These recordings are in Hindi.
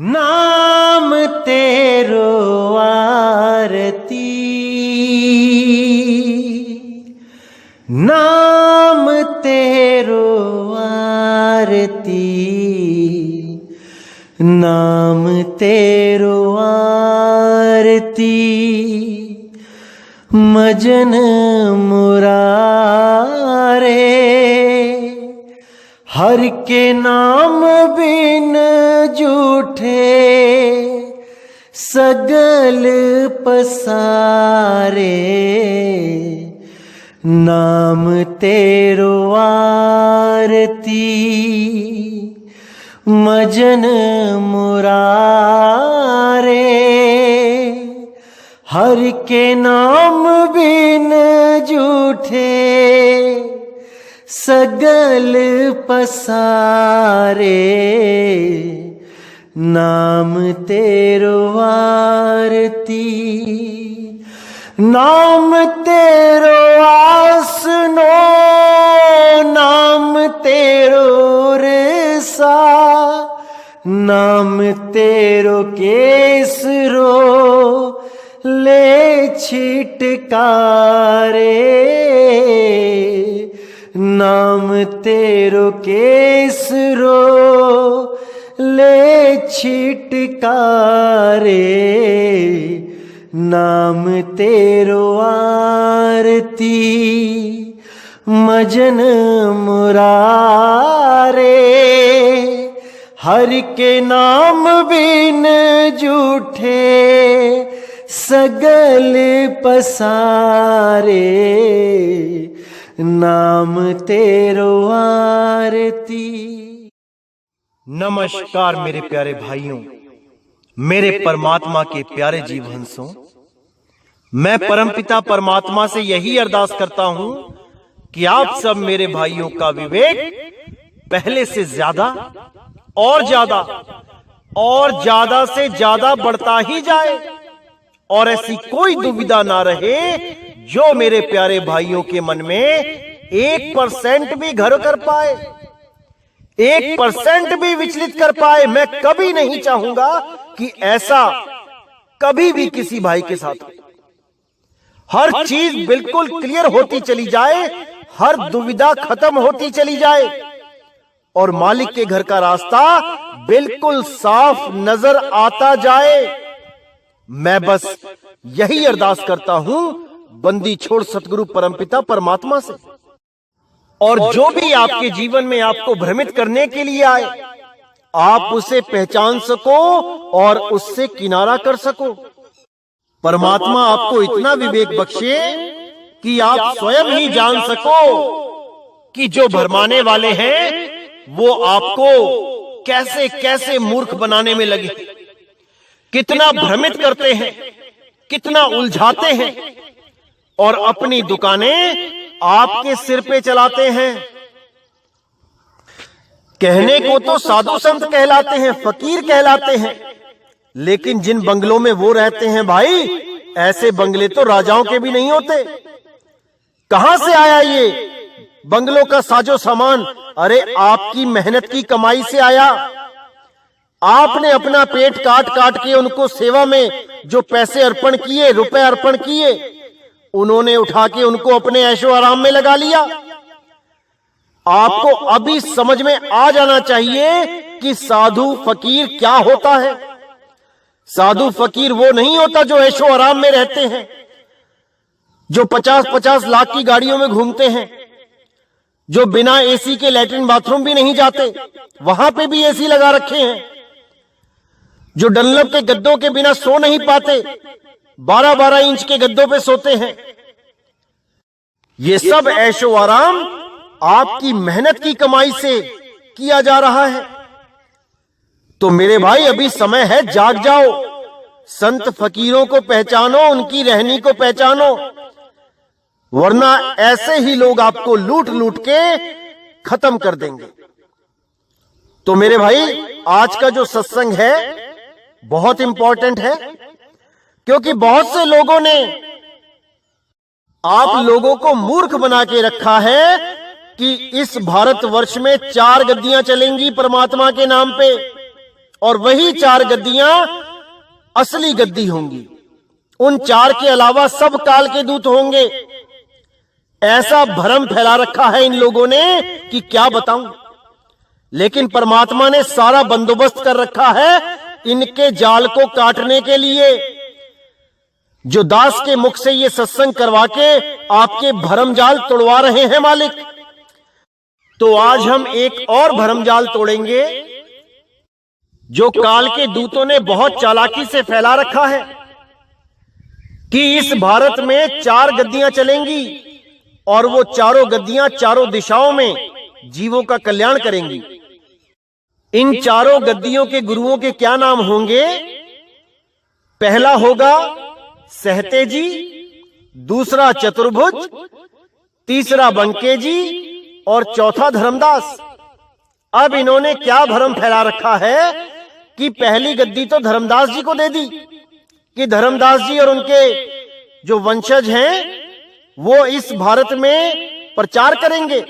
नाम तेरो आरती, नाम तेरो आरती, नाम तेरो आरती, मजन मुरारे। हर के नाम बिन जूठे सगल पसारे। नाम तेरो आरती, मजन मुरारे। हर के नाम बिन जूठे सगल पसारे। नाम तेरो आरती, नाम तेरो आसनो, नाम तेरो रेसा, नाम तेरो केसरो ले छिटकारे। नाम तेरो केसरो ले छिटकारे। नाम तेरो आरती, मजन मुरारे। हर के नाम बिन जूठे सगल पसारे। नाम तेरो आरती। नमस्कार मेरे प्यारे भाइयों, मेरे परमात्मा के प्यारे जीव हंसों। मैं परमपिता परमात्मा से यही अरदास करता हूं कि आप सब मेरे भाइयों का विवेक पहले से ज्यादा और ज्यादा और ज्यादा से ज्यादा बढ़ता ही जाए, और ऐसी कोई दुविधा ना रहे जो मेरे प्यारे भाइयों के मन में 1% भी घर कर पाए, 1% भी विचलित कर पाए। मैं कभी नहीं चाहूंगा कि ऐसा कभी भी किसी भाई के साथ हो। हर चीज बिल्कुल क्लियर होती चली जाए, हर दुविधा खत्म होती चली जाए, और मालिक के घर का रास्ता बिल्कुल साफ नजर आता जाए। मैं बस यही अरदास करता हूं बंदी छोड़ सतगुरु परमपिता परमात्मा से। और जो भी आपके जीवन में आपको भ्रमित करने के लिए आए, आप उसे पहचान सको और उससे किनारा कर सको। परमात्मा आपको इतना विवेक बख्शे कि आप स्वयं ही जान सको कि जो भरमाने वाले हैं वो आपको कैसे कैसे मूर्ख बनाने में लगे, कितना भ्रमित करते हैं, कितना उलझाते हैं, और अपनी दुकानें आपके सिर पे चलाते हैं। कहने को तो साधु संत कहलाते हैं, फकीर कहलाते हैं, लेकिन जिन बंगलों में वो रहते हैं भाई, ऐसे बंगले तो राजाओं के भी नहीं होते। कहां से आया ये बंगलों का साजो सामान? अरे आपकी मेहनत की कमाई से आया। आपने अपना पेट काट काट के उनको सेवा में जो पैसे अर्पण किए, रुपए अर्पण किए, उन्होंने उठा के उनको अपने ऐशो आराम में लगा लिया। आपको अभी समझ में आ जाना चाहिए कि साधु फकीर क्या होता है। साधु फकीर वो नहीं होता जो ऐशो आराम में रहते हैं, जो 50-50 लाख की गाड़ियों में घूमते हैं, जो बिना एसी के लैट्रिन बाथरूम भी नहीं जाते, वहां पे भी एसी लगा रखे हैं, जो डनलप के गद्दों के बिना सो नहीं पाते, 12-12 इंच के गद्दों पे सोते हैं। ये सब ऐशो आराम आपकी मेहनत की कमाई से किया जा रहा है। तो मेरे भाई अभी समय है, जाग जाओ। संत फकीरों को पहचानो, उनकी रहनी को पहचानो, वरना ऐसे ही लोग आपको लूट लूट के खत्म कर देंगे। तो मेरे भाई आज का जो सत्संग है बहुत इंपॉर्टेंट है, क्योंकि बहुत से लोगों ने आप लोगों को मूर्ख बना के रखा है कि इस भारतवर्ष में 4 गद्दियां चलेंगी परमात्मा के नाम पे, और वही 4 गद्दियां असली गद्दी होंगी। उन 4 के अलावा सब काल के दूत होंगे। ऐसा भ्रम फैला रखा है इन लोगों ने कि क्या बताऊं। लेकिन परमात्मा ने सारा बंदोबस्त कर रखा है इनके जाल को काटने के लिए। जो दास के मुख से ये सत्संग करवा के आपके भरम जाल तोड़वा रहे हैं मालिक, तो आज हम एक और भरम जाल तोड़ेंगे जो काल के दूतों ने बहुत चालाकी से फैला रखा है कि इस भारत में 4 गद्दियां चलेंगी और वो चारों गद्दियां चारों दिशाओं में जीवों का कल्याण करेंगी। इन चारों गद्दियों के गुरुओं के क्या नाम होंगे? पहला होगा सहते जी, दूसरा चतुर्भुज, तीसरा बंके जी और चौथा धर्मदास। अब इन्होंने क्या भ्रम फैला रखा है कि पहली गद्दी तो धर्मदास जी को दे दी कि धर्मदास जी और उनके जो वंशज हैं वो इस भारत में प्रचार करेंगे,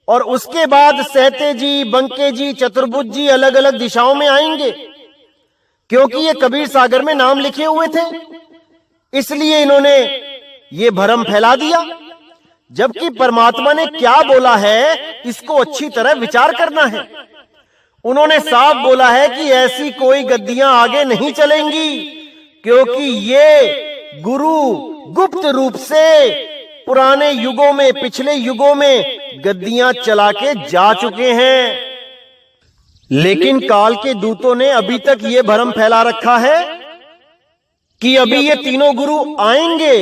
और उसके बाद सहते जी, बंके जी, चतुर्भुज जी अलग अलग दिशाओं में आएंगे, क्योंकि ये कबीर सागर में नाम लिखे हुए थे। इसलिए इन्होंने ये भ्रम फैला दिया, जबकि परमात्मा ने क्या बोला है इसको अच्छी तरह विचार करना है। उन्होंने साफ बोला है कि ऐसी कोई गद्दियां आगे नहीं चलेंगी, क्योंकि ये गुरु गुप्त रूप से पुराने युगों में, पिछले युगों में गद्दियां चला के जा चुके हैं। लेकिन काल के दूतों ने अभी तक ये भ्रम फैला रखा है कि अभी ये तीनों गुरु आएंगे,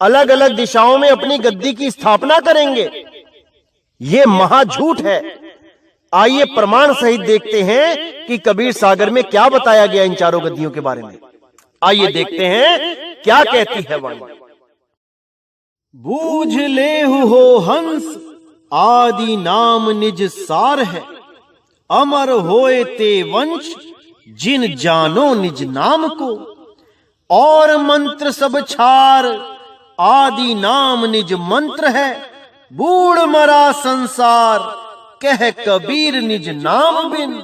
अलग अलग दिशाओं में अपनी गद्दी की स्थापना करेंगे। ये महाझूठ है। आइए प्रमाण सहित देखते हैं कि कबीर सागर में क्या बताया गया इन चारों गद्दियों के बारे में। आइए देखते हैं क्या कहती है वाणी। बूझ लेहु हो हंस, आदि नाम निज सार है। अमर होए ते वंश, जिन जानो निज नाम को। और मंत्र सब छार, आदि नाम निज मंत्र है। बूढ़ मरा संसार, कह कबीर निज नाम बिन।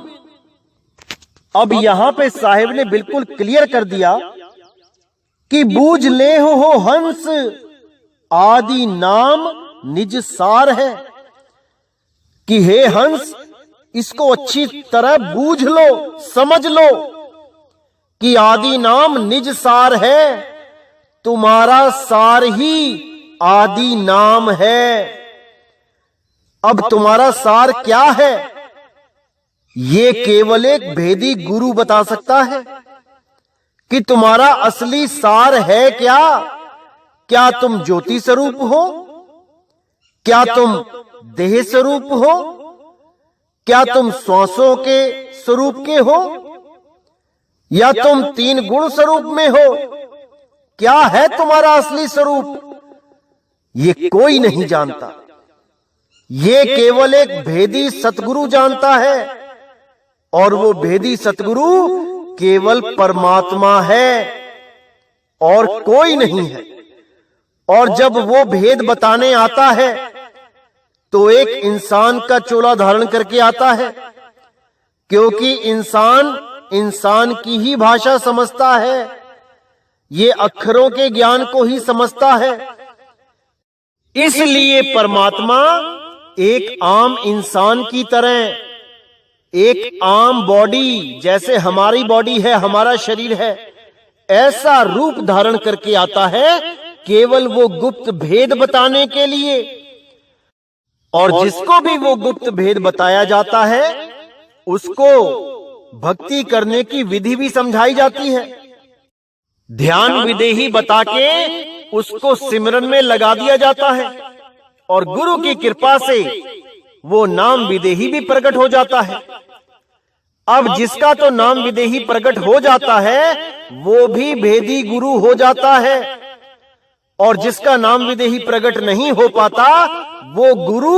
अब यहां पे साहिब ने बिल्कुल क्लियर कर दिया कि बूझ ले हो हंस, आदि नाम निज सार है। कि हे हंस, इसको अच्छी तरह बूझ लो, समझ लो कि आदि नाम निज सार है। तुम्हारा सार ही आदि नाम है। अब तुम्हारा सार क्या है ये केवल एक भेदी गुरु बता सकता है कि तुम्हारा असली सार है क्या। क्या तुम ज्योति स्वरूप हो? क्या तुम देह स्वरूप हो? क्या तुम श्वासों के स्वरूप के हो, या तुम 3 गुण स्वरूप में हो? क्या है तुम्हारा असली स्वरूप? ये कोई नहीं जानता। ये केवल एक भेदी सतगुरु जानता है, और वो भेदी सतगुरु केवल परमात्मा है और कोई नहीं है। और जब वो भेद बताने आता है तो एक इंसान का चोला धारण करके आता है, क्योंकि इंसान की ही भाषा समझता है। ये अक्षरों के ज्ञान को ही समझता है। इसलिए परमात्मा एक आम इंसान की तरह, एक आम बॉडी, जैसे हमारी बॉडी है, हमारा शरीर है, ऐसा रूप धारण करके आता है, केवल वो गुप्त भेद बताने के लिए। और जिसको भी वो गुप्त भेद बताया जाता है उसको भक्ति करने की विधि भी समझाई जाती है। ध्यान विधि बता के उसको सिमरन में लगा दिया जाता है, और गुरु की कृपा से वो नाम विदेही भी प्रकट हो जाता है। अब जिसका तो नाम विदेही प्रकट हो जाता है वो भी भेदी गुरु हो जाता है, और जिसका नाम विदेही प्रकट नहीं हो पाता वो गुरु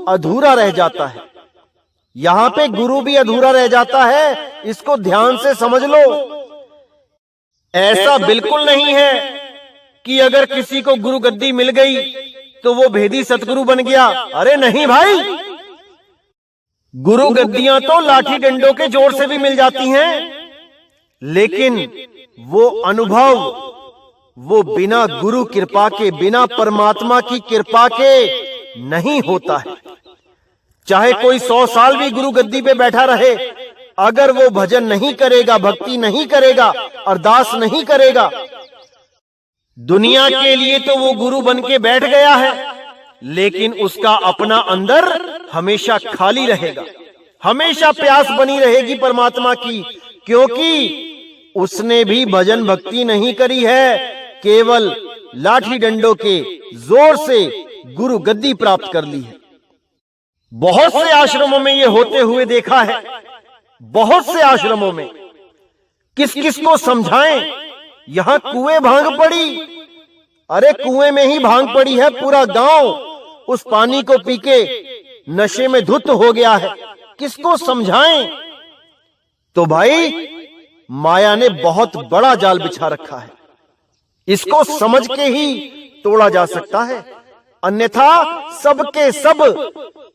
अधूरा रह जाता है। यहां पे गुरु भी अधूरा रह जाता है, इसको ध्यान से समझ लो। ऐसा बिल्कुल नहीं है कि अगर किसी को गुरु गद्दी मिल गई तो वो भेदी सतगुरु बन गया। अरे नहीं भाई, गुरु गद्दियां तो लाठी डंडों के जोर से भी मिल जाती हैं, लेकिन वो अनुभव वो बिना गुरु कृपा के, बिना परमात्मा की कृपा के नहीं होता है। चाहे कोई 100 साल भी गुरु गद्दी पे बैठा रहे, अगर वो भजन नहीं करेगा, भक्ति नहीं करेगा, अरदास नहीं करेगा, दुनिया के लिए तो वो गुरु बन के बैठ गया है, लेकिन उसका अपना अंदर हमेशा खाली रहेगा, हमेशा प्यास बनी रहेगी परमात्मा की, क्योंकि उसने भी भजन भक्ति नहीं करी है, केवल लाठी डंडों के जोर से गुरु गद्दी प्राप्त कर ली है। बहुत से आश्रमों में ये होते हुए देखा है, बहुत से आश्रमों में। किस किस को समझाएं? यहां कुएं भांग पड़ी, अरे कुएं में ही भांग पड़ी है, पूरा गांव उस पानी को पी के नशे में धुत हो गया है, किसको समझाएं? तो भाई माया ने बहुत बड़ा जाल बिछा रखा है, इसको समझ के ही तोड़ा जा सकता है, अन्यथा सबके सब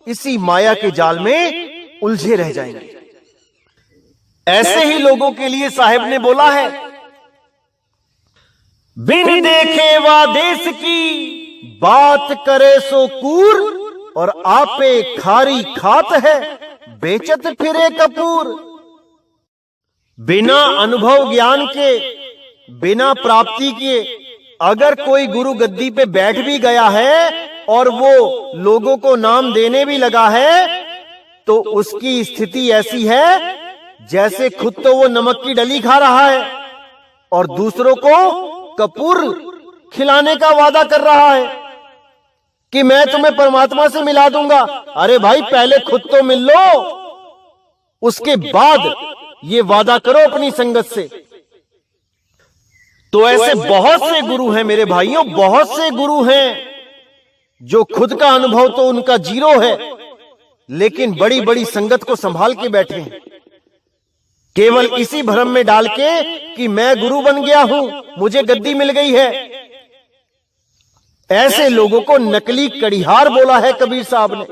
इसी माया के जाल में उलझे रह जाएंगे। ऐसे ही लोगों के लिए साहिब ने बोला है, बिन देखे वा देश की बात करे सो कूर, और आपे खारी खात है बेचत फिरे कपूर। बिना अनुभव ज्ञान के, बिना प्राप्ति के अगर कोई गुरु गद्दी पे बैठ भी गया है और वो लोगों को नाम देने भी लगा है, तो उसकी स्थिति ऐसी है जैसे खुद तो वो नमक की डली खा रहा है और दूसरों को कपूर खिलाने का वादा कर रहा है कि मैं तुम्हें परमात्मा से मिला दूंगा। अरे भाई पहले खुद तो मिल लो, उसके बाद ये वादा करो अपनी संगत से। तो ऐसे बहुत से गुरु हैं मेरे भाइयों, बहुत से गुरु हैं जो खुद का अनुभव तो उनका जीरो है, लेकिन बड़ी बड़ी संगत को संभाल के बैठे हैं, केवल इसी भ्रम में डाल के कि मैं गुरु बन गया हूं, मुझे गद्दी मिल गई है। ऐसे लोगों को नकली कड़िहार बोला है कबीर साहब ने।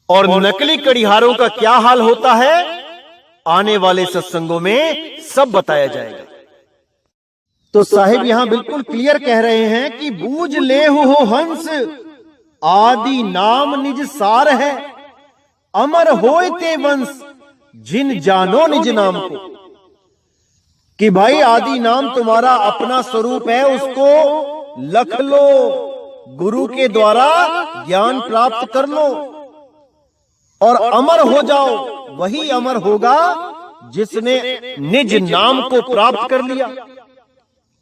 और नकली कड़िहारों का क्या हाल होता है, आने वाले सत्संगों में सब बताया जाएगा। तो साहिब यहां बिल्कुल क्लियर कह रहे हैं कि बूझ ले हो हंस, आदि नाम निज सार है, अमर होए ते वंश, जिन जानो निज नाम को। कि भाई आदि नाम तुम्हारा अपना स्वरूप है, उसको लख लो, गुरु के द्वारा ज्ञान प्राप्त कर लो और अमर हो जाओ। वही अमर होगा जिसने निज नाम को प्राप्त कर लिया,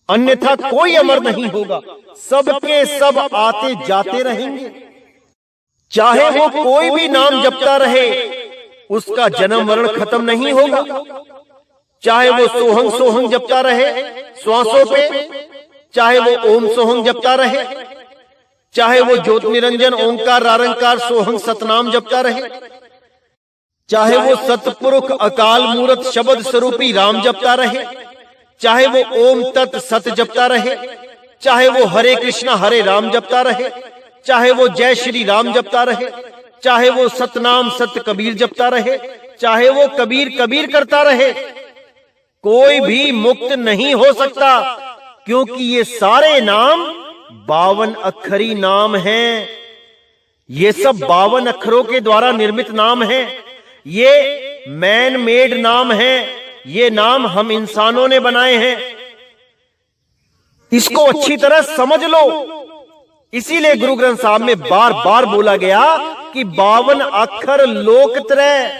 अन्यथा कोई अमर नहीं होगा। सबके सब आते जाते रहेंगे, चाहे वो कोई भी नाम जपता रहे, उसका जन्म मरण खत्म नहीं होगा। चाहे वो सोहंग सोहंग जपता रहे श्वासों पे, चाहे वो ओम सोहंग जपता रहे, चाहे वो ज्योत निरंजन ओंकार रारंकार सोहंग सतनाम जपता रहे, चाहे वो सतपुरुष अकाल मूरत शब्द स्वरूपी राम जपता रहे, चाहे वो ओम तत् सत जपता रहे, चाहे वो हरे कृष्णा हरे राम जपता रहे, चाहे वो जय श्री राम जपता रहे, चाहे वो सतनाम सत कबीर जपता रहे, चाहे वो कबीर कबीर करता रहे, कोई भी मुक्त नहीं हो सकता, क्योंकि ये सारे नाम 52 अक्षरी नाम हैं। ये सब 52 अक्षरों के द्वारा निर्मित नाम हैं। ये मैन मेड नाम हैं। ये नाम हम इंसानों ने बनाए हैं। इसको अच्छी तरह समझ लो। इसीलिए गुरु ग्रंथ साहब में बार बार बोला गया कि 52 अक्षर लोकत्रय,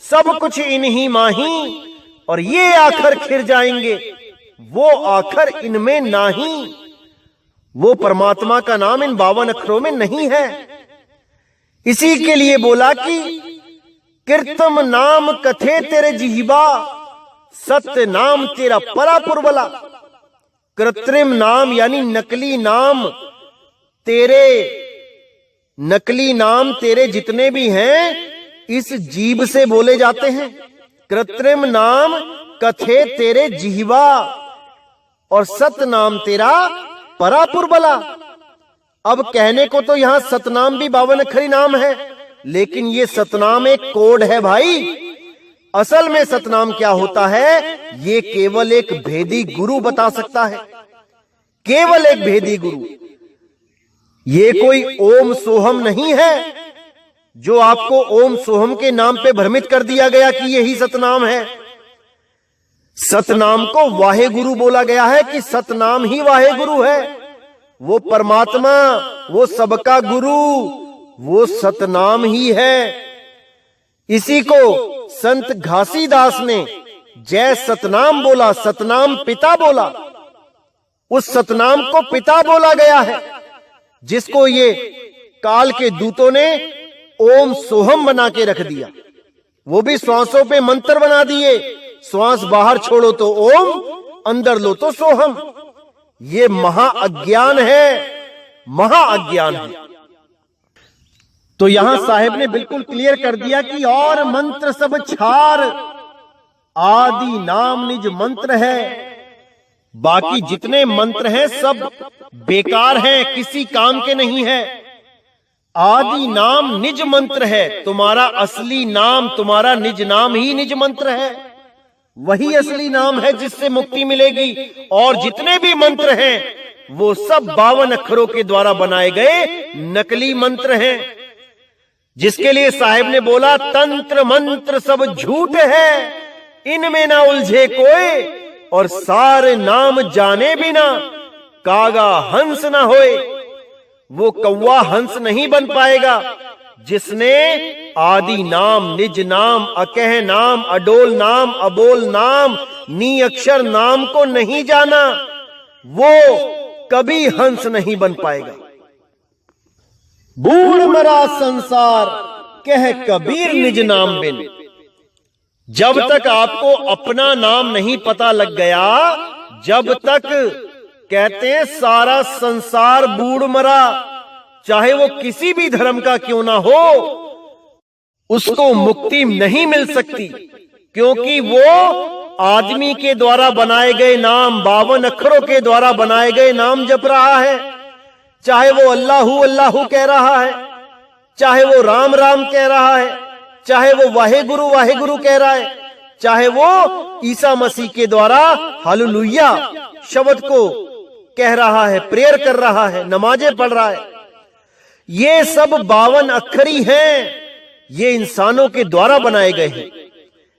सब कुछ इन्हीं माही, और ये आखर खिर जाएंगे, वो आखर इनमें नहीं। वो परमात्मा का नाम इन 52 अक्षरों में नहीं है। इसी के लिए बोला कि कीर्तम नाम कथे तेरे जिह्वा, सत्य नाम तेरा परापुर बला। कृत्रिम नाम यानी नकली नाम तेरे जितने भी हैं इस जीभ से बोले जाते हैं। कृत्रिम नाम कथे तेरे जिह्वा, और सत्य नाम तेरा परापुर बला। अब कहने को तो यहां सतनाम भी 52 अक्षरी नाम है, लेकिन ये सतनाम एक कोड है भाई। असल में सतनाम क्या होता है, ये केवल एक भेदी गुरु बता सकता है, केवल एक भेदी गुरु। ये कोई ओम सोहम नहीं है जो आपको ओम सोहम के नाम पे भ्रमित कर दिया गया कि यही सतनाम है। सतनाम को वाहे गुरु बोला गया है कि सतनाम ही वाहे गुरु है। वो परमात्मा, वो सबका गुरु, वो सतनाम ही है। इसी को संत घासीदास ने जय सतनाम बोला, सतनाम पिता बोला। उस सतनाम को पिता बोला गया है, जिसको ये काल के दूतों ने ओम सोहम बना के रख दिया। वो भी श्वासों पे मंत्र बना दिए, श्वास बाहर छोड़ो तो ओम, अंदर लो तो सोहम। ये महा अज्ञान है, महा अज्ञान है। तो यहां साहेब ने बिल्कुल क्लियर कर दिया कि और मंत्र सब छार, आदि नाम निज मंत्र है। बाकी जितने मंत्र हैं सब बेकार हैं, किसी काम के नहीं है। आदि नाम निज मंत्र है। तुम्हारा असली नाम, तुम्हारा निज नाम ही निज मंत्र है। वही असली नाम है जिससे मुक्ति मिलेगी। और जितने भी मंत्र हैं वो सब 52 अक्षरों के द्वारा बनाए गए नकली मंत्र हैं, जिसके लिए साहिब ने बोला तंत्र मंत्र सब झूठ है, इनमें ना उलझे कोई, और सारे नाम जाने बिना कागा हंस ना होए। वो कौवा हंस नहीं बन पाएगा जिसने आदि नाम, निज नाम, अकह नाम, अडोल नाम, अबोल नाम, नी अक्षर नाम को नहीं जाना। वो कभी हंस नहीं बन पाएगा। बूढ़ मरा संसार कह कबीर निज नाम बिन। जब तक आपको अपना नाम नहीं पता लग गया, जब तक कहते हैं सारा संसार बूढ़ मरा, चाहे वो किसी भी धर्म का क्यों ना हो, उसको मुक्ति नहीं मिल सकती, क्योंकि वो आदमी के द्वारा बनाए गए नाम, 52 अक्षरों के द्वारा बनाए गए नाम जप रहा है। चाहे वो अल्लाहू अल्लाहू कह रहा है, चाहे वो राम राम कह रहा है, चाहे वो वाहे गुरु कह रहा है, चाहे वो ईसा मसीह के द्वारा हालेलुया शब्द को कह रहा है, प्रेयर कर रहा है, नमाजें पढ़ रहा है। ये सब 52 अक्षरी हैं। ये इंसानों के द्वारा बनाए गए हैं।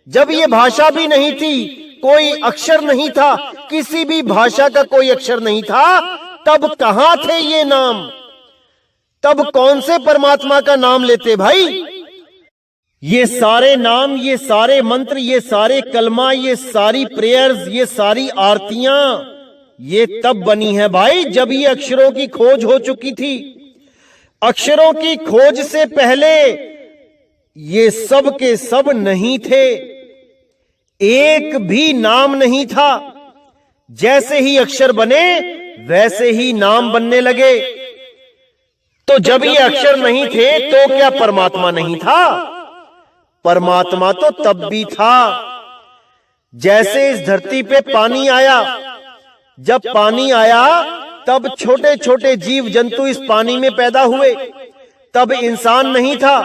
जब ये भाषा भी नहीं थी, कोई अक्षर नहीं था, किसी भी भाषा का कोई अक्षर नहीं था, तब कहां थे ये नाम? तब कौन से परमात्मा का नाम लेते भाई? ये सारे नाम, ये सारे मंत्र, ये सारे कलमा, ये सारी प्रेयर्स, ये सारी आरतियां, ये तब बनी है भाई जब ये अक्षरों की खोज हो चुकी थी। अक्षरों की खोज से पहले ये सब के सब नहीं थे, एक भी नाम नहीं था। जैसे ही अक्षर बने वैसे ही नाम बनने लगे। तो जब ये अक्षर नहीं थे तो क्या परमात्मा नहीं था? परमात्मा तो तब भी था। जैसे इस धरती पे पानी आया, जब पानी आया तब छोटे छोटे जीव जंतु इस पानी में पैदा हुए। तब इंसान नहीं था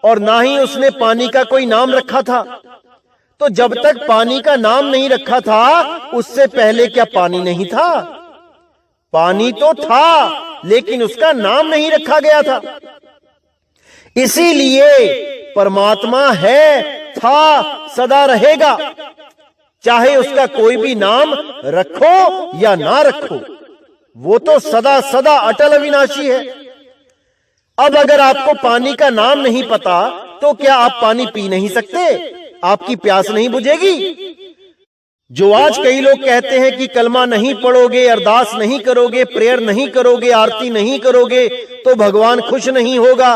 और ना ही उसने पानी का कोई नाम रखा था। तो जब तक पानी का नाम नहीं रखा था, उससे पहले क्या पानी नहीं था? पानी तो था, लेकिन उसका नाम नहीं रखा गया था। इसीलिए परमात्मा है, था, सदा रहेगा, चाहे उसका कोई भी नाम रखो या ना रखो, वो तो सदा सदा अटल अविनाशी है। अब अगर आपको पानी का नाम नहीं पता तो क्या आप पानी पी नहीं सकते? आपकी प्यास नहीं बुझेगी? जो आज कई लोग कहते हैं कि कलमा नहीं पढ़ोगे, अरदास नहीं करोगे, प्रेयर नहीं करोगे, आरती नहीं करोगे तो भगवान खुश नहीं होगा,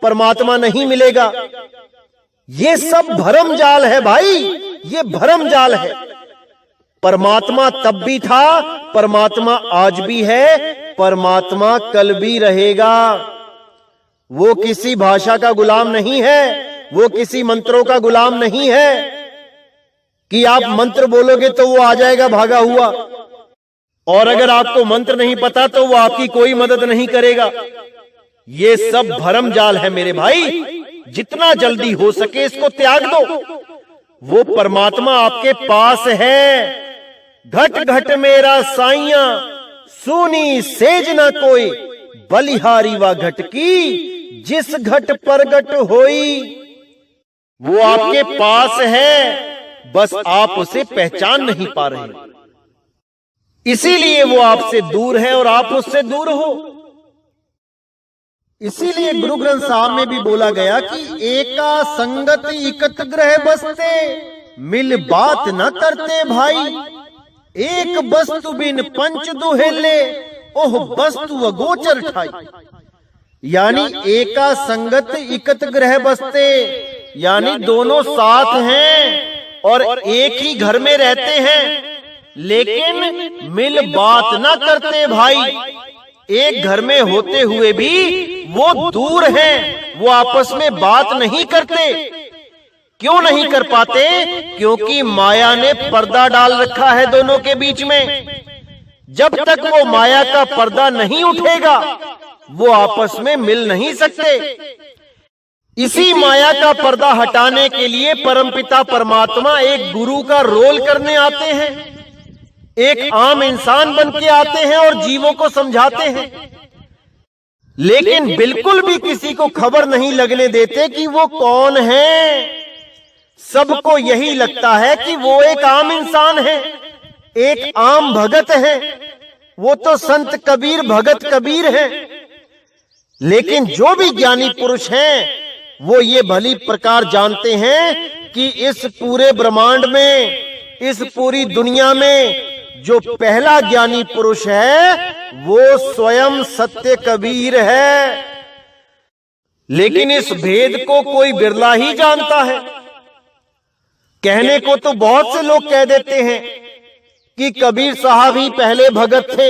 परमात्मा नहीं मिलेगा, ये सब भरम जाल है भाई, ये भरम जाल है। परमात्मा तब भी था, परमात्मा आज भी है, परमात्मा कल भी रहेगा। वो किसी भाषा का गुलाम नहीं है, वो किसी मंत्रों का गुलाम नहीं है कि आप मंत्र बोलोगे तो वो आ जाएगा भागा हुआ, और अगर आपको मंत्र नहीं पता तो वो आपकी कोई मदद नहीं करेगा। ये सब भरम जाल है मेरे भाई, जितना जल्दी हो सके इसको त्याग दो। वो परमात्मा आपके पास है। घट घट मेरा साइया, सुनी सेज न कोई, बलिहारी वा घट की, जिस घट प्रगट होई। वो आपके पास है, बस आप उसे पहचान नहीं पा रहे, इसीलिए वो आपसे दूर है और आप उससे दूर हो। इसीलिए गुरु ग्रंथ साहब में भी बोला गया कि एका संगत इकत ग्रह बसते, मिल बात न करते भाई। एक वस्तु बिन पंच दुहेले, ओह वस्तु अगोचर ठाई। यानी एका संगत इकत ग्रह बसते, यानी दोनों साथ हैं और एक ही घर में रहते हैं, लेकिन मिल बात ना करते भाई। एक घर में होते हुए भी वो दूर हैं, वो आपस में बात नहीं करते। क्यों नहीं कर पाते? क्योंकि माया ने पर्दा डाल रखा है दोनों के बीच में। जब तक वो माया का पर्दा नहीं उठेगा, वो आपस में मिल नहीं सकते। इसी माया का पर्दा हटाने के लिए परमपिता परमात्मा एक गुरु का रोल करने आते हैं, एक आम इंसान बन के आते हैं और जीवों को समझाते हैं, लेकिन बिल्कुल भी किसी को खबर नहीं लगने देते कि वो कौन है। सबको यही लगता है कि वो एक आम इंसान है, एक आम भगत है, वो तो संत कबीर भगत कबीर है। लेकिन जो भी ज्ञानी पुरुष हैं, वो ये भली प्रकार जानते हैं कि इस पूरे ब्रह्मांड में, इस पूरी दुनिया में जो पहला ज्ञानी पुरुष है, वो स्वयं सत्य कबीर है। लेकिन इस भेद को कोई बिरला ही जानता है। कहने को तो बहुत से लोग कह देते हैं कि कबीर साहब ही पहले भगत थे,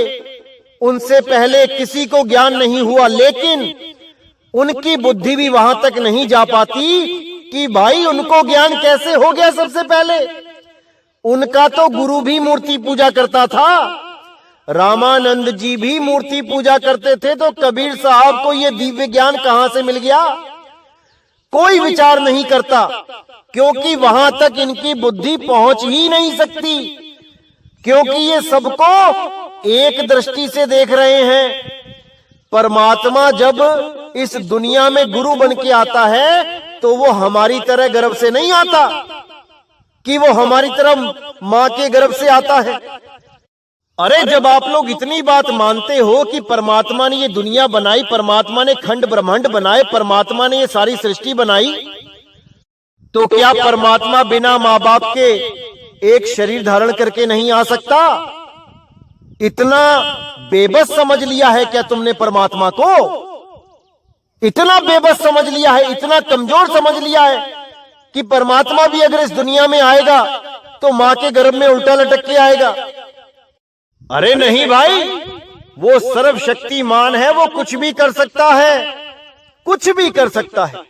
उनसे पहले किसी को ज्ञान नहीं हुआ, लेकिन उनकी बुद्धि भी वहां तक नहीं जा पाती कि भाई उनको ज्ञान कैसे हो गया सबसे पहले। उनका तो गुरु भी मूर्ति पूजा करता था, रामानंद जी भी मूर्ति पूजा करते थे, तो कबीर साहब को ये दिव्य ज्ञान कहां से मिल गया? कोई विचार नहीं करता, क्योंकि वहां तक इनकी बुद्धि पहुंच ही नहीं सकती, क्योंकि ये सबको एक दृष्टि से देख रहे हैं। परमात्मा जब इस दुनिया में गुरु बन के आता है, तो वो हमारी तरह गर्भ से नहीं आता कि वो हमारी तरह मां के गर्भ से आता है। अरे जब आप लोग इतनी बात मानते हो कि परमात्मा ने ये दुनिया बनाई, परमात्मा ने खंड ब्रह्मांड बनाए, परमात्मा ने ये सारी सृष्टि बनाई, तो क्या परमात्मा बिना माँ बाप के एक शरीर धारण करके नहीं आ सकता? इतना बेबस समझ लिया है क्या तुमने परमात्मा को? इतना बेबस समझ लिया है, इतना कमजोर समझ लिया है कि परमात्मा भी अगर इस दुनिया में आएगा तो मां के गर्भ में उल्टा लटक के आएगा? अरे नहीं भाई, वो सर्वशक्तिमान है, वो कुछ भी कर सकता है, कुछ भी कर सकता है।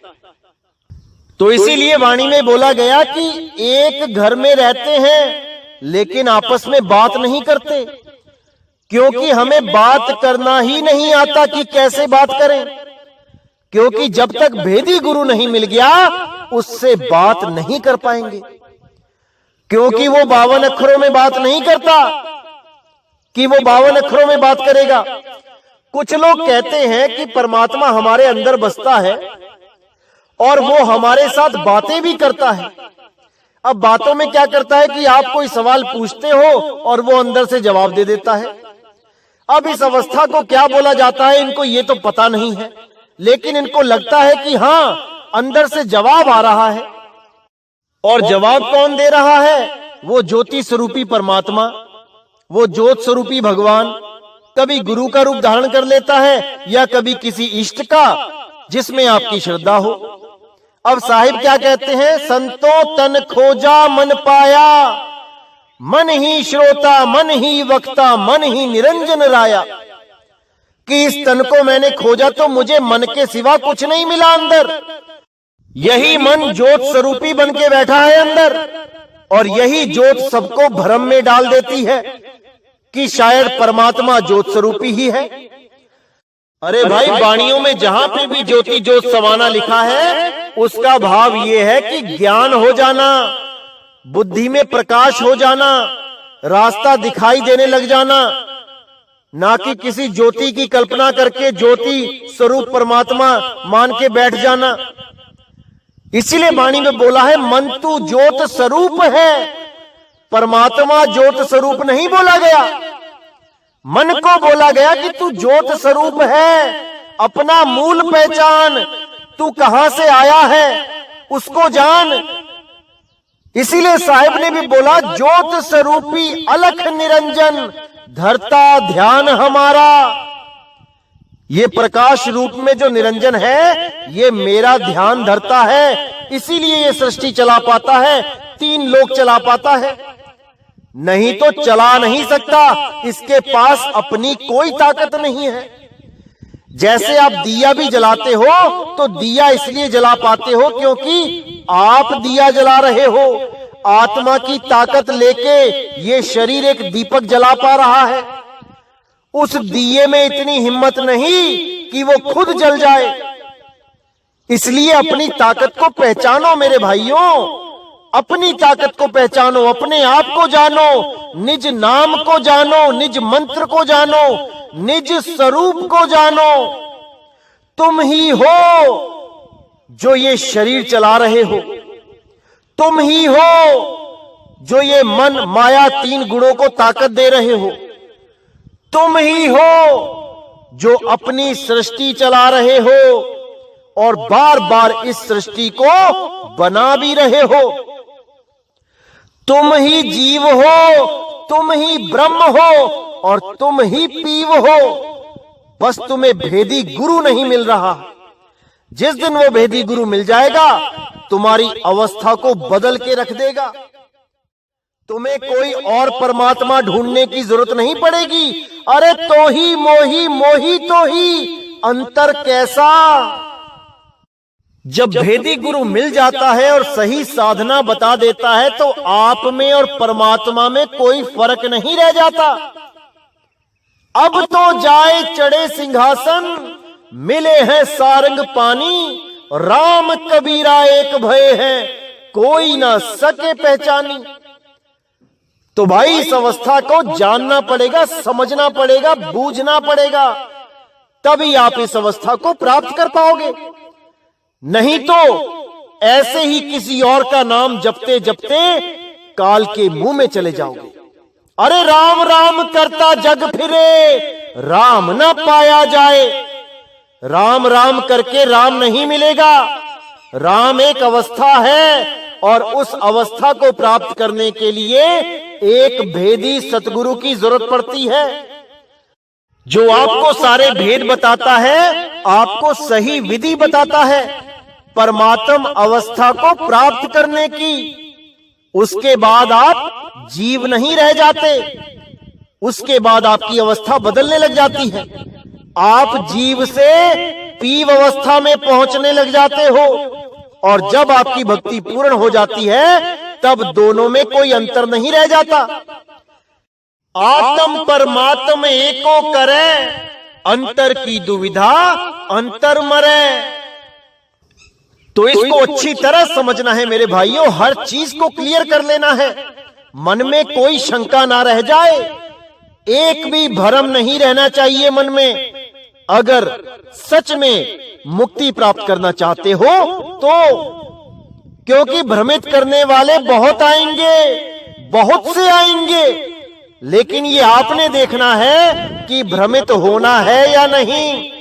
तो इसीलिए वाणी में बोला गया कि एक घर में रहते हैं लेकिन आपस में बात नहीं करते, क्योंकि हमें बात करना ही नहीं आता कि कैसे बात करें। क्योंकि जब तक भेदी गुरु नहीं मिल गया, उससे बात नहीं कर पाएंगे, क्योंकि वो 52 अक्षरों में बात नहीं करता कि वो 52 अक्षरों में बात करेगा। कुछ लोग कहते हैं कि परमात्मा हमारे अंदर बसता है और वो हमारे साथ बातें भी करता है। अब बातों में क्या करता है कि आप कोई सवाल पूछते हो और वो अंदर से जवाब दे देता है। अब इस अवस्था को क्या बोला जाता है, इनको ये तो पता नहीं है, लेकिन इनको लगता है कि हाँ, अंदर से जवाब आ रहा है। और जवाब कौन दे रहा है? वो ज्योति स्वरूपी परमात्मा, वो ज्योत स्वरूपी भगवान कभी गुरु का रूप धारण कर लेता है या कभी किसी इष्ट का, जिसमें आपकी श्रद्धा हो। अब साहिब क्या कहते हैं? संतो तन खोजा मन पाया, मन ही श्रोता मन ही वक्ता मन ही निरंजन राया। कि इस तन को मैंने खोजा तो मुझे मन के सिवा कुछ नहीं मिला अंदर। यही मन ज्योत स्वरूपी बन के बैठा है अंदर, और यही ज्योत सबको भ्रम में डाल देती है कि शायद परमात्मा ज्योत स्वरूपी ही है। अरे भाई, वाणियों में जहां पे भी ज्योति ज्योत समाना लिखा है, उसका भाव यह है कि ज्ञान हो जाना, बुद्धि में प्रकाश हो जाना, रास्ता दिखाई देने लग जाना, ना कि किसी ज्योति की कल्पना करके ज्योति स्वरूप परमात्मा मान के बैठ जाना। इसीलिए वाणी में बोला है मन तू ज्योत स्वरूप है, परमात्मा ज्योत स्वरूप नहीं बोला गया। मन को बोला गया कि तू ज्योत स्वरूप है, अपना मूल पहचान, तू कहां से आया है उसको जान। इसीलिए साहिब ने भी बोला ज्योत स्वरूपी अलख निरंजन धरता ध्यान हमारा। ये प्रकाश रूप में जो निरंजन है, ये मेरा ध्यान धरता है, इसीलिए ये सृष्टि चला पाता है, 3 लोक चला पाता है, नहीं तो चला नहीं सकता। इसके पास अपनी कोई ताकत नहीं है। जैसे आप दिया भी जलाते हो तो दिया इसलिए जला पाते हो क्योंकि आप दिया जला रहे हो। आत्मा की ताकत लेके ये शरीर एक दीपक जला पा रहा है। उस दिए में इतनी हिम्मत नहीं कि वो खुद जल जाए। इसलिए अपनी ताकत को पहचानो मेरे भाइयों, अपनी ताकत को पहचानो, अपने आप को जानो, निज नाम को जानो, निज मंत्र को जानो, निज स्वरूप को जानो। तुम ही हो जो ये शरीर चला रहे हो, तुम ही हो जो ये मन माया 3 गुणों को ताकत दे रहे हो, तुम ही हो जो अपनी सृष्टि चला रहे हो और बार बार इस सृष्टि को बना भी रहे हो। तुम ही जीव हो, तुम ही ब्रह्म हो और तुम ही पीव हो। बस तुम्हें भेदी गुरु नहीं मिल रहा। जिस दिन वो भेदी गुरु मिल जाएगा, तुम्हारी अवस्था को बदल के रख देगा। तुम्हें कोई और परमात्मा ढूंढने की जरूरत नहीं पड़ेगी। अरे तो ही मोही, मोही तो ही, अंतर कैसा। जब भेदी गुरु मिल जाता है और सही साधना बता देता है तो आप में और परमात्मा में कोई फर्क नहीं रह जाता। अब तो जाए चढ़े सिंहासन, मिले हैं सारंग पानी, राम कबीरा एक भय है, कोई ना सके पहचानी। तो भाई इस अवस्था को जानना पड़ेगा, समझना पड़ेगा, बूझना पड़ेगा, तभी आप इस अवस्था को प्राप्त कर पाओगे। नहीं तो ऐसे ही किसी और का नाम जपते जपते काल के मुंह में चले जाओगे। अरे राम राम करता जग फिरे, राम ना पाया जाए। राम राम करके राम नहीं मिलेगा। राम एक अवस्था है और उस अवस्था को प्राप्त करने के लिए एक भेदी सतगुरु की जरूरत पड़ती है, जो आपको सारे भेद बताता है, आपको सही विधि बताता है परमात्म अवस्था को प्राप्त करने की। उसके बाद आप जीव नहीं रह जाते, उसके बाद आपकी अवस्था बदलने लग जाती है। आप जीव से पीव अवस्था में पहुंचने लग जाते हो और जब आपकी भक्ति पूर्ण हो जाती है तब दोनों में कोई अंतर नहीं रह जाता। आत्म परमात्म एको करे, अंतर की दुविधा अंतर मरे। तो इसको अच्छी तरह समझना है मेरे भाइयों, हर चीज को क्लियर कर लेना है, मन में कोई शंका ना रह जाए, एक भी भ्रम नहीं रहना चाहिए मन में। अगर सच में मुक्ति प्राप्त करना चाहते हो तो, क्योंकि भ्रमित करने वाले बहुत आएंगे, बहुत से आएंगे, लेकिन ये आपने देखना है कि भ्रमित होना है या नहीं।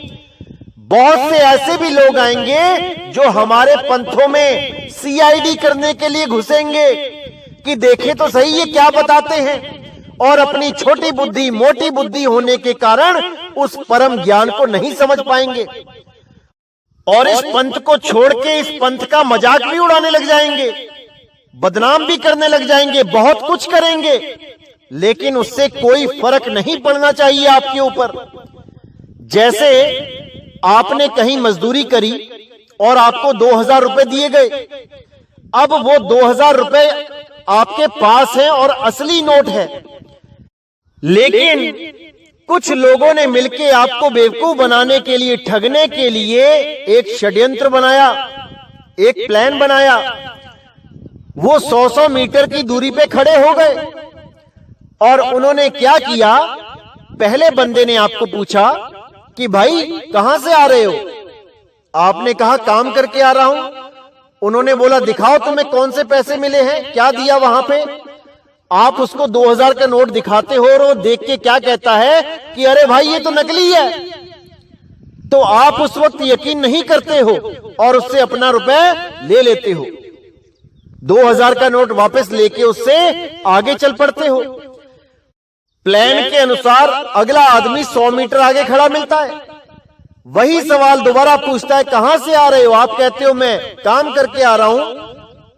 बहुत से ऐसे भी लोग आएंगे जो हमारे पंथों में सीआईडी करने के लिए घुसेंगे कि देखे तो सही ये क्या बताते हैं, और अपनी छोटी बुद्धि मोटी बुद्धि होने के कारण उस परम ज्ञान को नहीं समझ पाएंगे और इस पंथ को छोड़ के इस पंथ का मजाक भी उड़ाने लग जाएंगे, बदनाम भी करने लग जाएंगे, बहुत कुछ करेंगे, लेकिन उससे कोई फर्क नहीं पड़ना चाहिए आपके ऊपर। जैसे आपने कहीं मजदूरी करी और आपको 2000 रुपए दिए गए, अब वो 2000 रुपए आपके पास है और असली नोट है, लेकिन कुछ लोगों ने मिलकर आपको बेवकूफ बनाने के लिए, ठगने के लिए एक षड्यंत्र बनाया, एक प्लान बनाया। वो 100-100 मीटर की दूरी पे खड़े हो गए और उन्होंने क्या किया, पहले बंदे ने आपको पूछा कि भाई कहां से आ रहे हो? आपने कहा काम करके आ रहा हूं। उन्होंने बोला दिखाओ तुम्हें कौन से पैसे मिले हैं, क्या दिया वहां पे। आप उसको 2000 का नोट दिखाते हो और वो देख के क्या कहता है कि अरे भाई ये तो नकली है। तो आप उस वक्त यकीन नहीं करते हो और उससे अपना रुपए ले लेते हो, 2000 का नोट वापस लेके उससे आगे चल पड़ते हो। प्लान के अनुसार अगला आदमी 100 मीटर आगे खड़ा मिलता है, वही सवाल दोबारा पूछता है कहां से आ रहे हो? आप कहते हो मैं काम करके आ रहा हूं।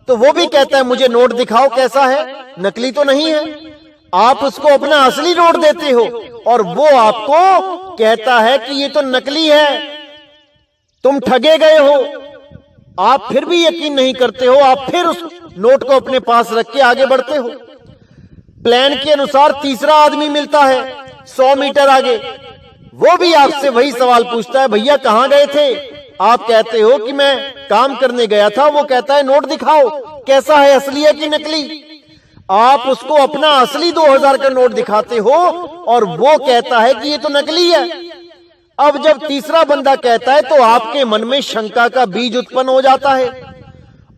तो वो भी कहता है मुझे नोट दिखाओ कैसा है, नकली तो नहीं है। आप उसको अपना असली नोट देते हो और वो आपको कहता है कि ये तो नकली है, तुम ठगे गए हो। आप फिर भी यकीन नहीं करते हो, आप फिर उस नोट को अपने पास रख के आगे बढ़ते हो। प्लान के अनुसार तीसरा आदमी मिलता है 100 मीटर आगे, वो भी आपसे वही सवाल पूछता है भैया कहां गए थे? आप कहते हो कि मैं काम करने गया था। वो कहता है नोट दिखाओ कैसा है, असली है कि नकली। आप उसको अपना असली 2000 का नोट दिखाते हो और वो कहता है कि ये तो नकली है। अब जब तीसरा बंदा कहता है तो आपके मन में शंका का बीज उत्पन्न हो जाता है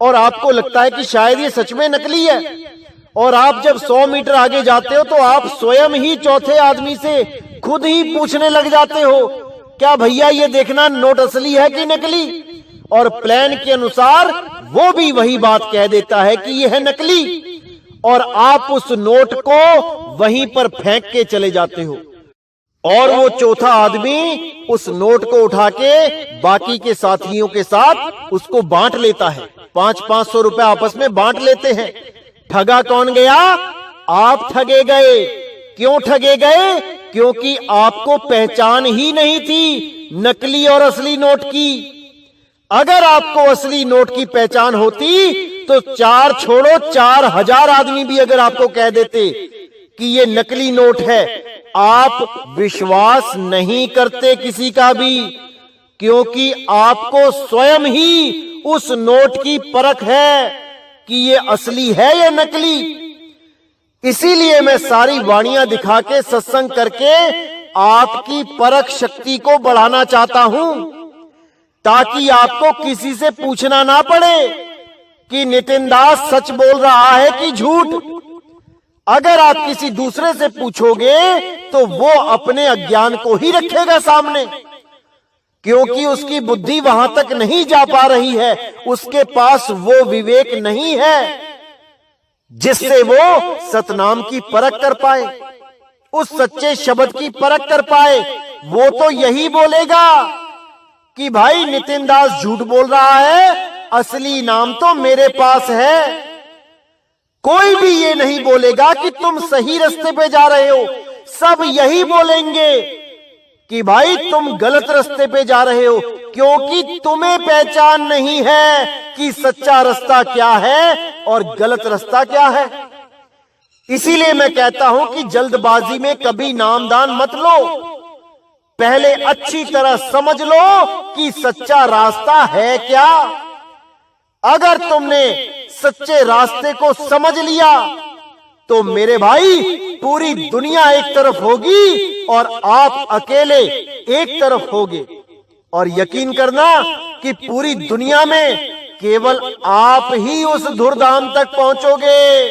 और आपको लगता है कि शायद ये सच में नकली है। और आप जब 100 मीटर आगे जाते हो तो आप स्वयं ही चौथे आदमी से खुद ही पूछने लग जाते हो क्या भैया ये देखना नोट असली है कि नकली। और प्लान के अनुसार वो भी वही बात कह देता है कि यह है नकली और आप उस नोट को वहीं पर फेंक के चले जाते हो। और वो चौथा आदमी उस नोट को उठा के बाकी के साथियों के साथ उसको बांट लेता है, 500-500 रुपए आपस में बांट लेते हैं। ठगा कौन गया? आप ठगे गए। क्यों ठगे गए? क्योंकि आपको पहचान ही नहीं थी नकली और असली नोट की। अगर आपको असली नोट की पहचान होती तो 4 छोड़ो 4000 आदमी भी अगर आपको कह देते कि ये नकली नोट है, आप विश्वास नहीं करते किसी का भी, क्योंकि आपको स्वयं ही उस नोट की परख है कि ये असली है या नकली। इसीलिए मैं सारी वाणियां दिखा के, सत्संग करके आपकी परख शक्ति को बढ़ाना चाहता हूं, ताकि आपको किसी से पूछना ना पड़े कि नितिन दास सच बोल रहा है कि झूठ। अगर आप किसी दूसरे से पूछोगे तो वो अपने अज्ञान को ही रखेगा सामने, क्योंकि उसकी बुद्धि वहां तक नहीं जा पा रही है, उसके पास वो विवेक नहीं है जिससे वो सतनाम की परख कर पाए, उस सच्चे शब्द की परख कर पाए। वो तो यही बोलेगा कि भाई नितिन दास झूठ बोल रहा है, असली नाम तो मेरे पास है। कोई भी ये नहीं बोलेगा कि तुम सही रास्ते पे जा रहे हो। सब यही बोलेंगे कि भाई तुम गलत रास्ते पे जा रहे हो, क्योंकि तुम्हें पहचान नहीं है कि सच्चा रास्ता क्या है और गलत रास्ता क्या है। इसीलिए मैं कहता हूं कि जल्दबाजी में कभी नामदान मत लो, पहले अच्छी तरह समझ लो कि सच्चा रास्ता है क्या। अगर तुमने सच्चे रास्ते को समझ लिया तो मेरे भाई पूरी दुनिया एक तरफ होगी और आप अकेले एक तरफ होगे। और यकीन करना कि पूरी दुनिया में केवल आप ही उस धुरधाम तक पहुंचोगे,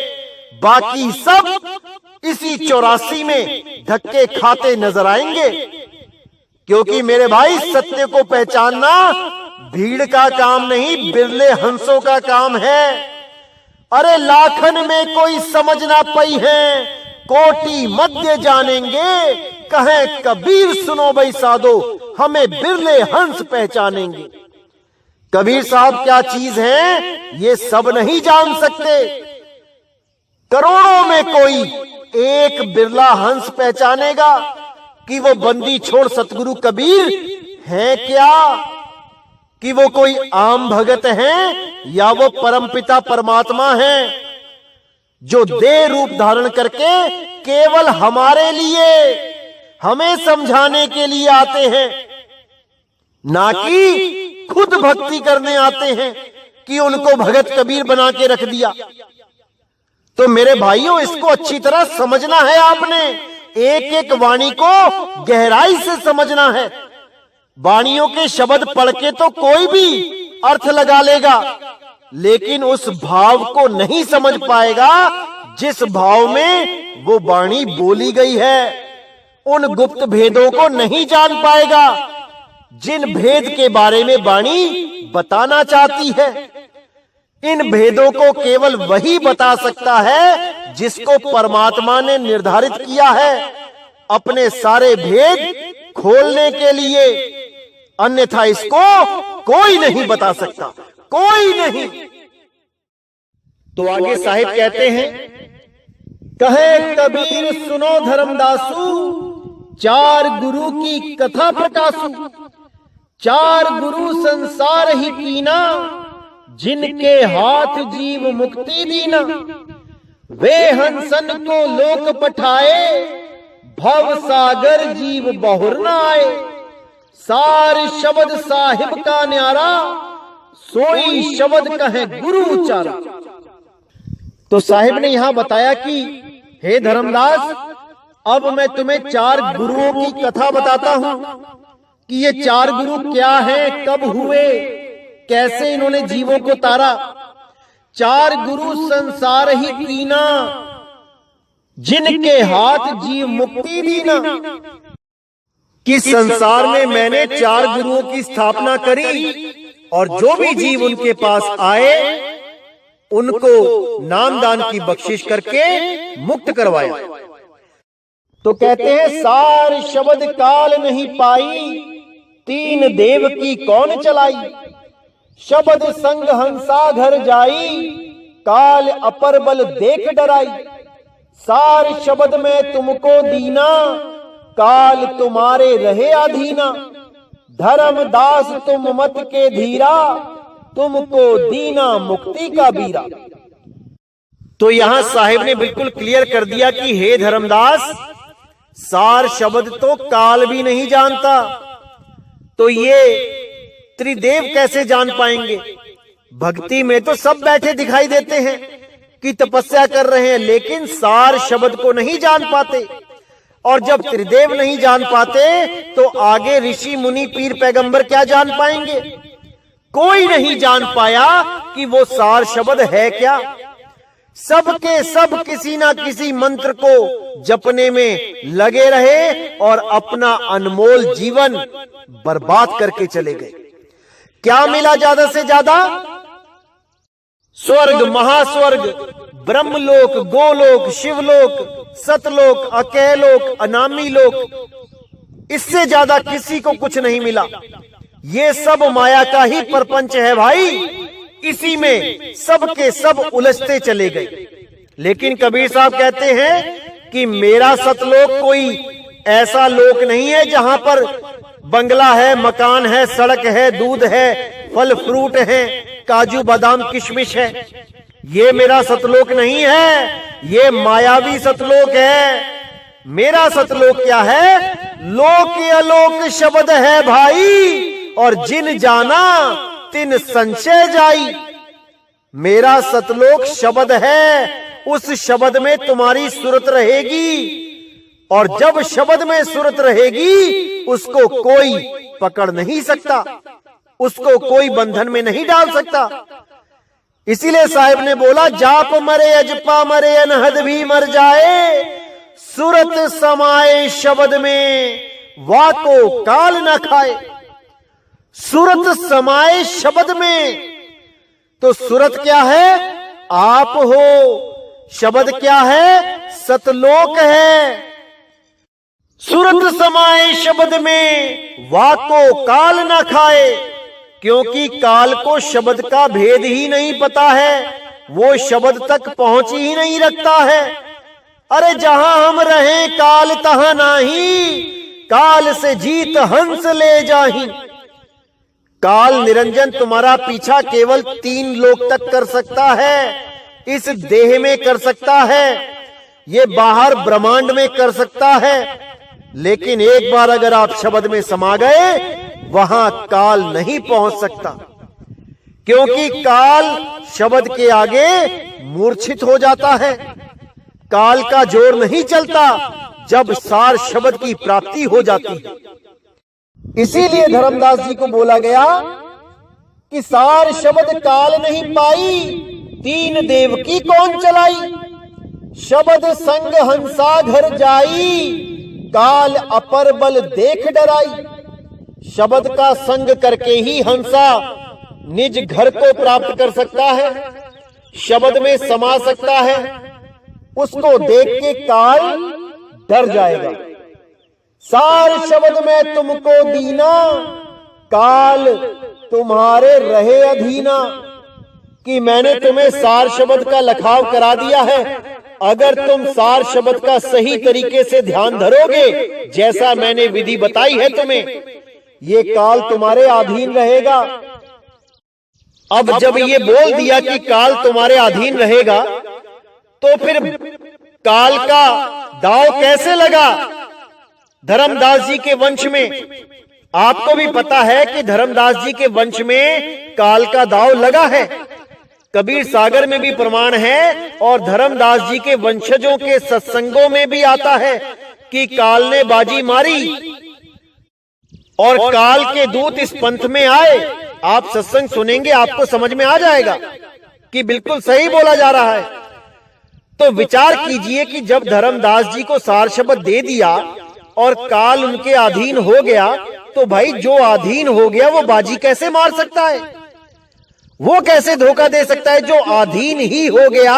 बाकी सब इसी 84 में धक्के खाते नजर आएंगे। क्योंकि मेरे भाई सत्य को पहचानना भीड़ का काम नहीं, बिरले हंसों का काम है। अरे लाखन में कोई समझ ना पई है, कोटि मध्य जानेंगे, कहें कबीर सुनो भाई साधो, हमें बिरले हंस पहचानेंगे। कबीर साहब क्या चीज है ये सब नहीं जान सकते। करोड़ों में कोई एक बिरला हंस पहचानेगा कि वो बंदी छोड़ सतगुरु कबीर है क्या, कि वो कोई आम भगत हैं या वो परमपिता परमात्मा हैं जो देह रूप धारण करके केवल हमारे लिए हमें समझाने के लिए आते हैं, ना कि खुद भक्ति करने आते हैं कि उनको भगत कबीर बना के रख दिया। तो मेरे भाइयों, इसको अच्छी तरह समझना है। आपने एक एक वाणी को गहराई से समझना है। वाणियों के शब्द पढ़ के तो कोई भी अर्थ लगा लेगा, लेकिन उस भाव को नहीं समझ पाएगा जिस भाव में वो वाणी बोली गई है। उन गुप्त भेदों को नहीं जान पाएगा जिन भेद के बारे में वाणी बताना चाहती है। इन भेदों को केवल वही बता सकता है जिसको परमात्मा ने निर्धारित किया है अपने सारे भेद खोलने के लिए, अन्यथा इसको कोई नहीं बता सकता, कोई नहीं। तो आगे साहिब कहते हैं, कहे कबीर सुनो धर्मदासु, चार गुरु की कथा प्रकाशु। चार गुरु संसार ही कीना, जिनके हाथ जीव मुक्ति दीना। वे हंसन को लोक पठाए, भव सागर जीव बहुर न आए। सार शब्द साहिब का न्यारा, सोई शब्द कहे गुरु उचारा। तो साहिब ने यहां बताया कि हे धर्मदास, अब मैं तुम्हें चार गुरुओं की कथा बताता हूं कि ये चार गुरु क्या हैं, कब हुए, कैसे इन्होंने जीवों को तारा। चार गुरु संसार ही कीना, जिनके हाथ जीव मुक्ति दीना। कि संसार में मैंने चार गुरुओं की स्थापना करी और जो भी जीव उनके पास आए उनको नामदान की बख्शिश करके मुक्त करवाया। तो कहते हैं, सार शब्द काल नहीं पाई, तीन देव की कौन चलाई। शब्द संग हंसा घर जाई, काल अपर बल देख डराई। सार शब्द में तुमको दीना, काल तुम्हारे रहे अधीना। धर्मदास तुम मत के धीरा, तुमको दीना मुक्ति का बीरा। तो यहां साहिब ने बिल्कुल क्लियर कर दिया कि हे धर्मदास, सार शब्द तो काल भी नहीं जानता, तो ये त्रिदेव कैसे जान पाएंगे। भक्ति में तो सब बैठे दिखाई देते हैं कि तपस्या कर रहे हैं, लेकिन सार शब्द को नहीं जान पाते। और जब त्रिदेव नहीं जान पाते तो आगे ऋषि मुनि पीर पैगंबर क्या जान पाएंगे। कोई नहीं जान पाया कि वो सार शब्द है क्या। सबके सब किसी ना किसी मंत्र को जपने में लगे रहे और अपना अनमोल जीवन बर्बाद करके चले गए। क्या मिला ज्यादा से ज्यादा? स्वर्ग, महास्वर्ग, ब्रह्मलोक, गोलोक, शिवलोक, सतलोक, अकेलोक, अनामी लोक, इससे ज्यादा किसी को कुछ नहीं मिला। ये सब माया का ही प्रपंच है भाई, इसी में सबके सब उलझते चले गए। लेकिन कबीर साहब कहते हैं कि मेरा सतलोक कोई ऐसा लोक नहीं है जहां पर बंगला है, मकान है, सड़क है, दूध है, फल फ्रूट है, काजू बादाम किशमिश है। ये मेरा सतलोक नहीं है, ये मायावी सतलोक है। मेरा सतलोक क्या है? लोक अलोक शब्द है भाई, और जिन जाना तिन संशय जाई। मेरा सतलोक शब्द है, उस शब्द में तुम्हारी सुरत रहेगी, और जब शब्द में सुरत रहेगी उसको कोई पकड़ नहीं सकता, उसको कोई बंधन में नहीं डाल सकता। इसीलिए साहिब ने बोला, जाप मरे अजपा मरे अनहद भी मर जाए, सुरत समाए शब्द में वाको काल न खाए। सुरत समाए शब्द में, तो सुरत क्या है? आप हो। शब्द क्या है? सतलोक है। सुरत समाए शब्द में वाको काल न खाए, क्योंकि काल को शब्द का भेद ही नहीं पता है, वो शब्द तक पहुंच ही नहीं रखता है। अरे जहां हम रहें काल तहां नाही, काल से जीत हंस ले जाही। काल निरंजन तुम्हारा पीछा केवल 3 लोक तक कर सकता है, इस देह में कर सकता है, ये बाहर ब्रह्मांड में कर सकता है, लेकिन एक बार अगर आप शब्द में समा गए, वहां काल नहीं पहुंच सकता, क्योंकि काल शब्द के आगे मूर्छित हो जाता है। काल का जोर नहीं चलता जब सार शब्द की प्राप्ति हो जाती है। इसीलिए धर्मदास जी को बोला गया कि सार शब्द काल नहीं पाई, तीन देव की कौन चलाई। शब्द संग हंसा घर जाई, काल अपर बल देख डराई। शब्द का संग करके ही हंसा निज घर को प्राप्त कर सकता है, शब्द में समा सकता है। उसको देख के काल डर जाएगा। सार शब्द में तुमको दीना, काल तुम्हारे रहे अधीना। कि मैंने तुम्हें सार शब्द का लखाव करा दिया है, अगर तुम सार शब्द का सही तरीके से ध्यान धरोगे, जैसा मैंने विधि बताई है तुम्हें, ये काल तुम्हारे अधीन रहेगा। अब जब ये बोल दिया कि काल तुम्हारे अधीन रहेगा, तो फिर काल का दाव कैसे लगा धर्मदास जी के वंश में? आपको भी पता है कि धर्मदास जी के वंश में काल का दाव लगा है। कबीर सागर में भी प्रमाण है और धर्मदास जी के वंशजों के सत्संगों में भी आता है कि काल ने बाजी मारी और काल के दूत इस पंथ में आए। आप सत्संग सुनेंगे, आपको समझ में आ जाएगा कि बिल्कुल सही बोला जा रहा है। तो विचार कीजिए कि जब धर्मदास जी को सार शब्द दे दिया और काल उनके अधीन हो गया, तो भाई जो अधीन हो गया वो बाजी कैसे मार सकता है? वो कैसे धोखा दे सकता है? जो अधीन ही हो गया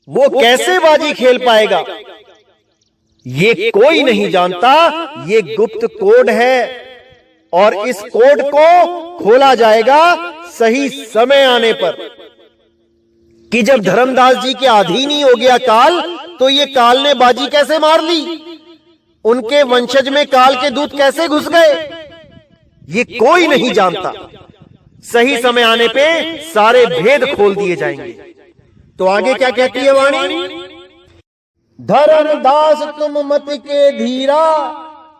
वो कैसे बाजी खेल पाएगा? ये कोई नहीं जानता। ये गुप्त कोड है और इस कोड को खोला जाएगा सही समय आने पर। कि जब धर्मदास जी के अधीन ही हो गया काल, तो ये काल ने बाजी कैसे मार ली? उनके वंशज में काल के दूत कैसे घुस गए? ये कोई नहीं जानता। सही समय आने पे सारे भेद खोल दिए जाएंगे। तो आगे क्या कहती है वाणी? धर्मदास तुम मत के धीरा,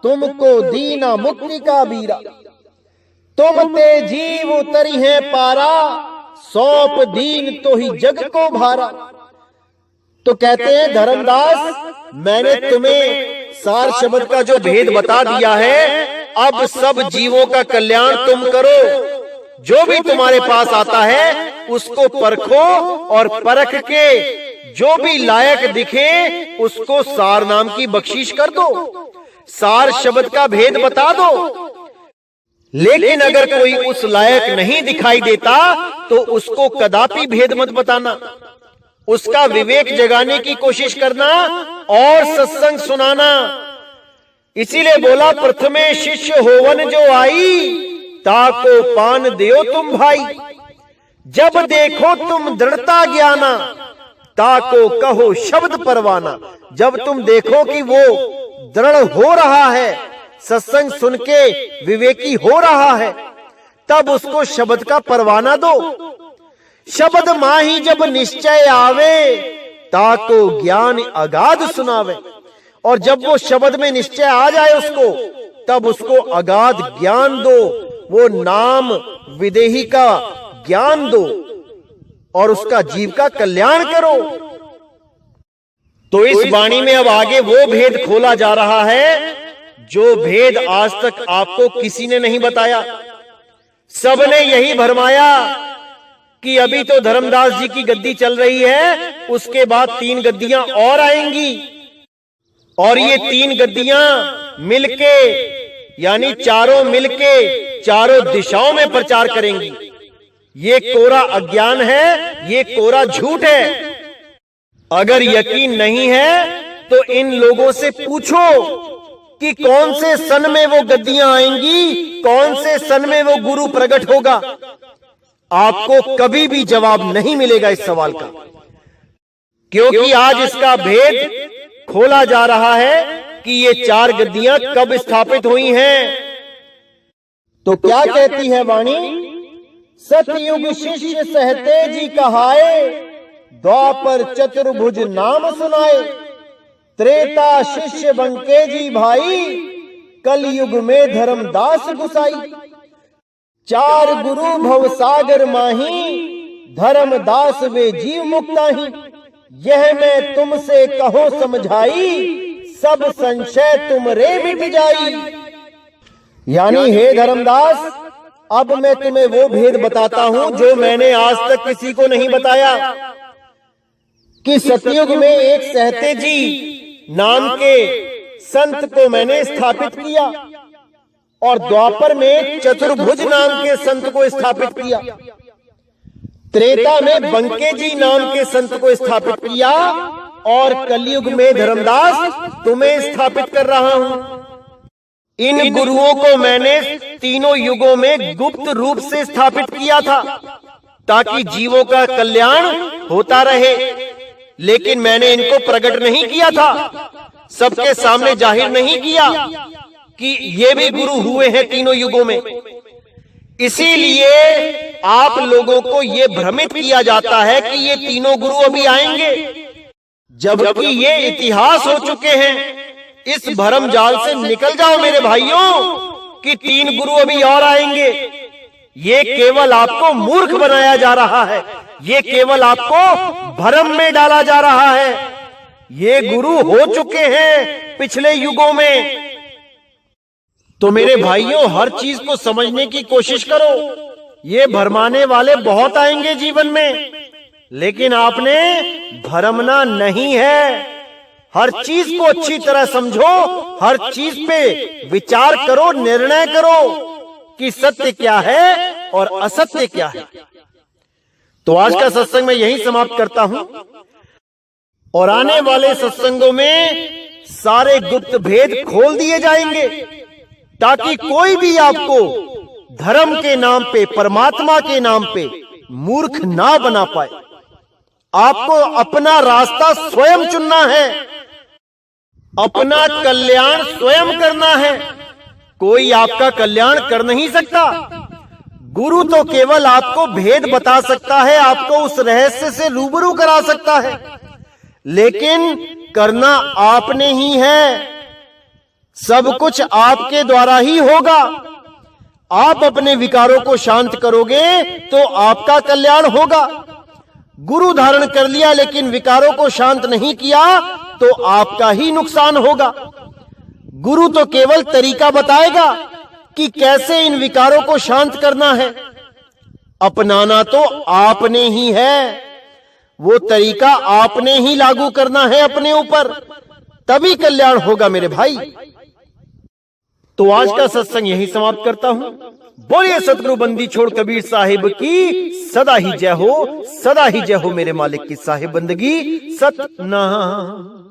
तुमको दीना मुक्ति का बीरा। तुम ते जीव उतरी है पारा, सौंप दीन तो ही जग को भारा। तो कहते हैं धर्मदास, मैंने तुम्हें सार शब्द का जो भेद बता दिया है, अब सब जीवों का कल्याण तुम करो। जो भी तुम्हारे पास आता है उसको परखो और परख के जो भी लायक दिखे उसको सार नाम की बख्शीश कर दो, सार शब्द का भेद बता दो। लेकिन अगर कोई उस लायक नहीं दिखाई देता तो उसको कदापि भेद मत बताना, उसका विवेक जगाने की कोशिश करना और सत्संग सुनाना। इसीलिए बोला, प्रथमे शिष्य होवन जो आई, ताको पान देओ तुम भाई। जब देखो तुम दृढ़ता ज्ञाना, ताको कहो शब्द परवाना। जब तुम देखो कि वो दृढ़ हो रहा है, सत्संग सुन के विवेकी हो रहा है, तब उसको शब्द का परवाना दो। शब्द माही जब निश्चय आवे, ताको ज्ञान अगाध सुनावे। और जब वो शब्द में निश्चय आ जाए उसको, तब उसको अगाध ज्ञान दो, वो नाम विदेही का ज्ञान दो और उसका जीव का कल्याण करो। तो इस वाणी में अब आगे वो भेद खोला जा रहा है जो भेद आज तक आपको किसी ने नहीं बताया। सबने यही भरमाया कि अभी तो धर्मदास जी की गद्दी चल रही है, उसके बाद 3 गद्दियां और आएंगी और ये 3 गद्दियां मिलके, यानी चारों मिलके चारों दिशाओं में प्रचार करेंगी। ये कोरा अज्ञान है, ये कोरा झूठ है। अगर यकीन नहीं है तो इन लोगों से पूछो कि कौन से सन में वो गद्दियां आएंगी, कौन से सन में वो गुरु प्रकट होगा। आपको कभी भी जवाब नहीं मिलेगा इस सवाल का, क्योंकि आज इसका भेद खोला जा रहा है कि ये 4 गद्दियां कब स्थापित हुई हैं। तो क्या कहती है वाणी? सतयुग शिष्य सहते जी कहाए, द्वापर चतुर्भुज नाम सुनाए। त्रेता शिष्य बंके जी भाई, कलयुग में धर्मदास गुसाई। चार गुरु भव सागर माही, धर्मदास वे जीव मुक्ताही। यह मैं तुमसे कहो समझाई, सब संशय तुमरे मिट जाई। यानी हे धर्मदास, अब मैं तुम्हें वो भेद बताता हूं जो मैंने आज तक किसी को नहीं बताया, कि सतयुग में एक सहते जी नाम के संत को मैंने स्थापित किया और द्वापर में चतुर्भुज नाम के संत को स्थापित किया। त्रेता में बंके जी नाम के संत को स्थापित किया और कलयुग में धर्मदास तुम्हें स्थापित कर रहा हूं। इन गुरुओं को मैंने तीनों युगों में गुप्त रूप से स्थापित किया था ताकि जीवों का कल्याण होता रहे, लेकिन मैंने इनको प्रकट नहीं किया था, सबके सामने जाहिर नहीं किया कि ये भी गुरु हुए हैं तीनों युगों में। इसीलिए आप लोगों को ये भ्रमित किया जाता है कि ये तीनों गुरु अभी आएंगे, जबकि ये इतिहास हो चुके हैं। इस भरम जाल से निकल जाओ मेरे भाइयों कि तीन गुरु अभी और आएंगे। ये केवल आपको मूर्ख बनाया जा रहा है, ये केवल आपको भरम में डाला जा रहा है। ये गुरु हो चुके हैं पिछले युगों में। तो मेरे भाइयों, हर चीज को समझने की कोशिश करो। ये भरमाने वाले बहुत आएंगे जीवन में, लेकिन आपने भरमना नहीं है। हर चीज को अच्छी तरह समझो, हर चीज पे विचार करो, निर्णय करो कि सत्य क्या है और असत्य क्या है। तो आज का सत्संग मैं यहीं समाप्त करता हूं और आने वाले सत्संगों में सारे गुप्त भेद खोल दिए जाएंगे ताकि कोई भी आपको धर्म के नाम पे, परमात्मा के नाम पे मूर्ख ना बना पाए। आपको अपना रास्ता स्वयं चुनना है, अपना कल्याण स्वयं करना है। कोई आपका कल्याण कर नहीं सकता। गुरु तो केवल आपको भेद बता सकता है, आपको उस रहस्य से रूबरू करा सकता है, लेकिन करना आपने ही है। सब कुछ आपके द्वारा ही होगा। आप अपने विकारों को शांत करोगे तो आपका कल्याण होगा। गुरु धारण कर लिया लेकिन विकारों को शांत नहीं किया तो आपका ही नुकसान होगा। गुरु तो केवल तरीका बताएगा कि कैसे इन विकारों को शांत करना है, अपनाना तो आपने ही है। वो तरीका आपने ही लागू करना है अपने ऊपर, तभी कल्याण होगा मेरे भाई। तो आज का सत्संग यही समाप्त करता हूं। बोलिए सतगुरु बंदी छोड़ कबीर साहिब की सदा ही जय हो, सदा ही जय हो मेरे मालिक की साहिब बंदगी सतनाम।